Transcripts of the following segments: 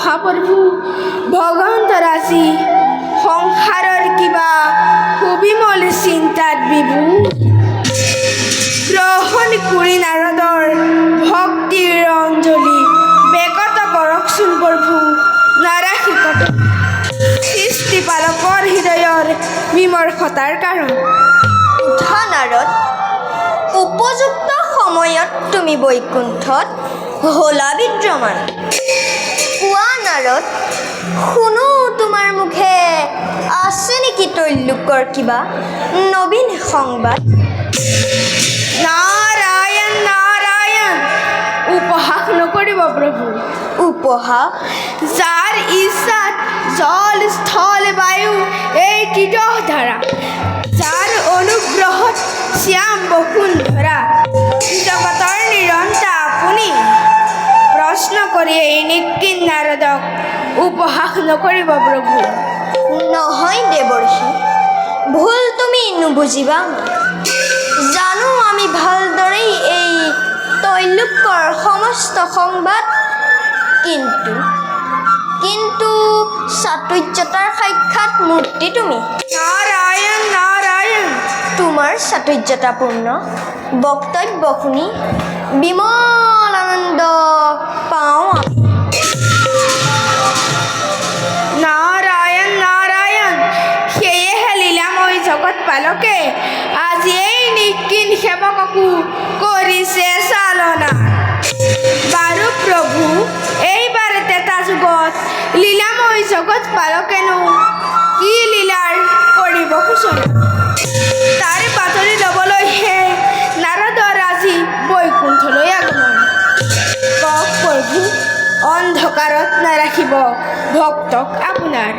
মহাপ্ৰভু ভগৱন্তৰাজী সংসাৰৰ কিবা সুবিমল চিন্তাত বিভোৰ গ্ৰহণ কৰি নাৰদৰ ভক্তিৰ অঞ্জলি বেকত কৰকচোন প্ৰভু নাৰাখি কত সৃষ্টি পালকৰ হৃদয়ৰ বিমৰ্ষতাৰ কাৰণ নাৰদ উপযুক্ত সময়ত তুমি বৈকুণ্ঠত হলা বিদ্যমান কোৱা নাৰদ শুনো তোমাৰ মুখে আছে নেকি তৈলোকৰ কিবা নবীন সংবাদ নাৰায়ণ নাৰায়ণ উপহাস নকৰিব প্ৰভু উপহাস যাৰ ইচ্ছাত জল স্থল বায়ু এই তীৰ্থ ধাৰা যাৰ অনুগ্ৰহত শ্যাম বসুন্ধৰা জগতৰ নিৰন্তা আপুনি প্ৰশ্ন কৰি এই নিকিন নাৰদক উপহাস নকৰিব প্ৰভু নহয় দেৱৰ্ষি ভুল তুমি নুবুজিবা জানো আমি ভালদৰেই এই তৈলোকৰ সমস্ত সংবাদ কিন্তু চাতুৰ্যতাৰ সাক্ষাৎ মূৰ্তি তুমি নাৰায়ণ নাৰায়ণ তোমাৰ চাতুৰ্যতাপূৰ্ণ বক্তব্য শুনি বিমল আনন্দ পাওঁ আমি নাৰায়ণ নাৰায়ণ সেয়েহে লীলাময় জগত পালকে আজি এই নিকিন সেৱককো কৰিছে চালনা বাৰু প্ৰভু এইবাৰ তেতা যুগত লীলাময় জগত পালকেনো কি লীলাৰ কৰিব সূচনা তাৰ বাতৰি ল'বলৈহে নাৰদৰ আজি বৈকুণ্ঠলৈ আগমন কওক প্ৰভু অন্ধকাৰত নাৰাখিব ভক্তক আপোনাৰ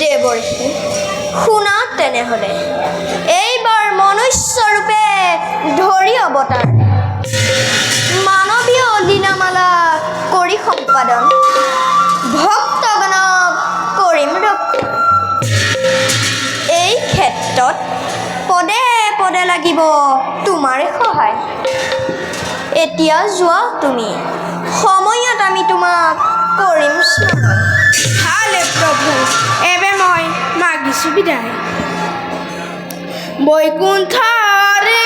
দেৱৰ্ষি শুনা তেনেহ'লে এইবাৰ মনুষ্যৰূপে ধৰি অৱতাৰ মানৱীয় লীলামালা কৰি সম্পাদন ভক্তগণক কৰিম ৰক্ষণ এই ক্ষেত্ৰত পদে পদে লাগিব তোমাৰে সহায় এতিয়া যোৱা তুমি সময়ত আমি তোমাক কৰিম স্মৰণ ভালে প্ৰভু এবে মই মাগিছোঁ বিদায় বৈকুণ্ঠৰে